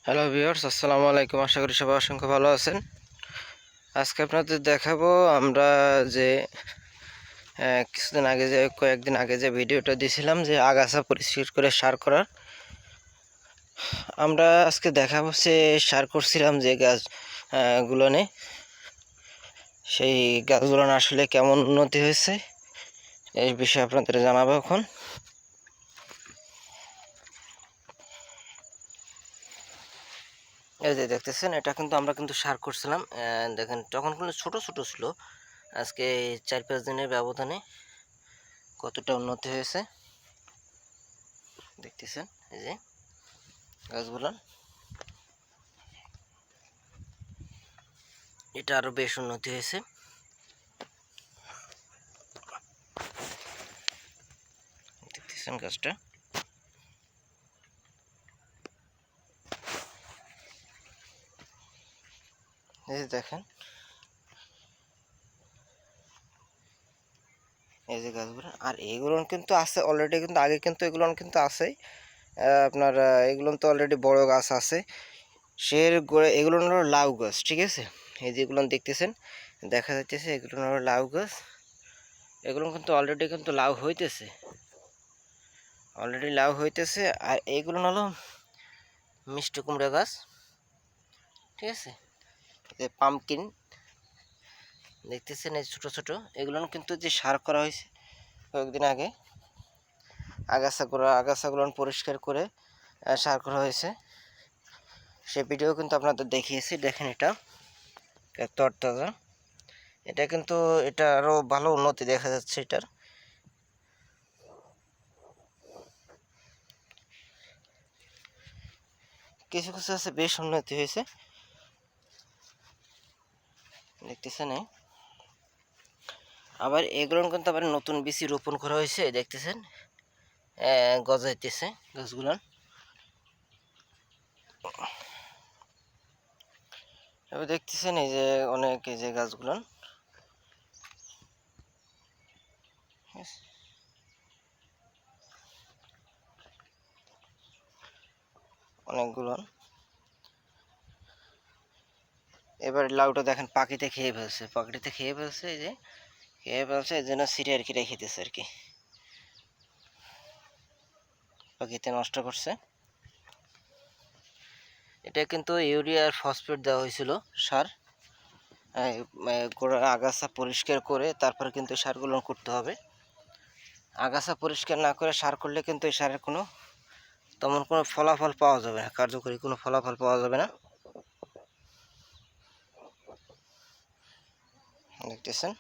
Hello viewers, আসসালামু আলাইকুম। আশা করি সবাই অসংখ্য ভালো আছেন। আজকে আপনাদের দেখাবো আমরা যে কয়েকদিন আগে যে ভিডিওটা দিয়েছিলাম যে আগাছা পরিষ্কার করে সার করার, আমরা আজকে দেখাবো সে সার করছিলাম যে গাছ গুলোনে, সেই গাছগুলো আসলে কেমন উন্নতি হয়েছে এই বিষয়ে আপনাদের জানাবো এখন। এই যে দেখতেছেন, এটা কিন্তু আমরা সার করছিলাম। দেখেন তখন কিন্তু ছোট ছোট ছিল, আজকে 4-5 দিনের ব্যবধানে কতটা উন্নতি হয়েছে দেখতেছেন। এই যে গাছগুলো, এটা আরো বেশ উন্নতি হয়েছে। দেখতেছেন গাছটা, এই যে দেখেন, এই যে গাছগুলো। আর এইগুলো কিন্তু আছে অলরেডি, কিন্তু আগে কিন্তু এগুলো কিন্তু আছে আপনার, এগুলো তো অলরেডি বড় গাছ আছে। এগুলো হলো লাউ গাছ, ঠিক আছে। এই যেগুলো দেখতেছেন, দেখা যাচ্ছে এগুলো হলো লাউ গাছ। এগুলো কিন্তু অলরেডি লাউ হইতেছে, আর এইগুলো হলো মিষ্টি কুমড়া গাছ, ঠিক আছে। যে পামকিন দেখতেছেন, এই ছোট ছোট, এগুলো কিন্তু যে সার করা হয়েছে কয়েকদিন আগে, আগাছাগুলো পরিষ্কার করে সার করা হয়েছে। সে ভিডিও কিন্তু আপনাদের দেখিয়েছি। দেখেন এটা তরতাজা, এটা আরো ভালো উন্নতি দেখা যাচ্ছে এটার। কিছু কিছু আছে বেশ উন্নতি হয়েছে, দেখতেছেন। আবার এগুলো কিন্তু আবার নতুন বীজ রোপণ করা হয়েছে, দেখতেছেন গজাইতেছে গাছগুলো। এবার দেখতেছেন এই যে অনেক, এই যে গাছগুলো অনেকগুলো। এবার লাউটা দেখেন পাখিতে খেয়ে ফেলছে, এই যে খেয়ে ফেলছে, এই জন্য ছিঁড়ে আর কি রেখে দিতেছে আর কি, পাখিতে নষ্ট করছে। এটা কিন্তু ইউরিয়া আর ফসফেট দেওয়া হয়েছিল সার, আগাছা পরিষ্কার করে তারপর কিন্তু সারগুলো করতে হবে। আগাছা পরিষ্কার না করে সার করলে কিন্তু এই সারের তেমন কোনো ফলাফল পাওয়া যাবে না, কার্যকরী কোনো ফলাফল পাওয়া যাবে না। দেখতেছেন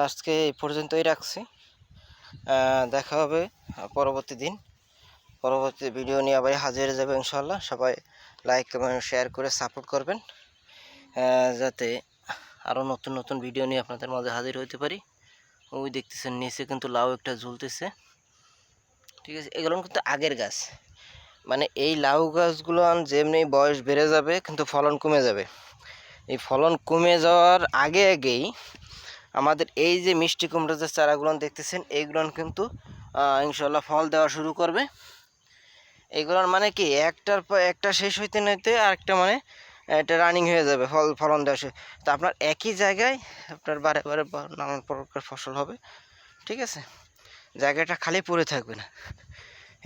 আজকে এই পর্যন্তই রাখছি। দেখা হবে পরবর্তী ভিডিও নিয়ে আবার হাজির হয়ে যাবে ইনশাল্লাহ। সবাই লাইক কমেন্ট শেয়ার করে সাপোর্ট করবেন, যাতে আরও নতুন নতুন ভিডিও নিয়ে আপনাদের মাঝে হাজির হতে পারি। ওই দেখতেছেন নিচে কিন্তু লাউ একটা ঝুলতেছে, ঠিক আছে। এগুলো কিন্তু আগের গাছ, মানে এই লাউ গাছগুলো যেমনি বয়স বেড়ে যাবে কিন্তু ফলন কমে যাবে। এই ফলন কমে যাওয়ার আগেই আমাদের এই যে মিষ্টি কুমড়ো যে চারাগুলো দেখতেছেন, এইগুলো কিন্তু ইনশাল্লাহ ফল দেওয়া শুরু করবে। এইগুলোর মানে কি, একটার পর একটা শেষ হইতে নিতে আরেকটা, মানে এটা রানিং হয়ে যাবে, ফলন দেওয়া তো আপনার একই জায়গায় আপনার বারে বারে নানান প্রকার ফসল হবে, ঠিক আছে। জায়গাটা খালি পড়ে থাকবে না।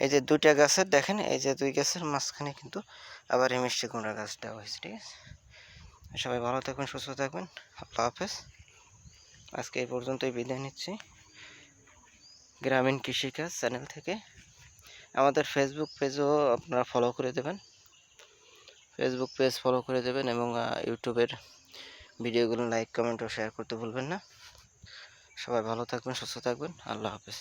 এই যে দুইটা গাছের দেখেন, এই যে দুই গাছের মাঝখানে কিন্তু আবার এই মিষ্টি কুমড়া গাছ দেওয়া হয়েছে, ঠিক আছে। সবাই ভালো থাকবেন, সুস্থ থাকবেন। আল্লাহ হাফেজ। আজকে এই পর্যন্তই বিদায় নিচ্ছি গ্রামীণ কৃষিকাজ চ্যানেল থেকে। আমাদের ফেসবুক পেজও আপনারা ফলো করে দেবেন, এবং ইউটিউবের ভিডিওগুলো লাইক কমেন্ট ও শেয়ার করতে ভুলবেন না। সবাই ভালো থাকবেন, সুস্থ থাকবেন। আল্লাহ হাফেজ।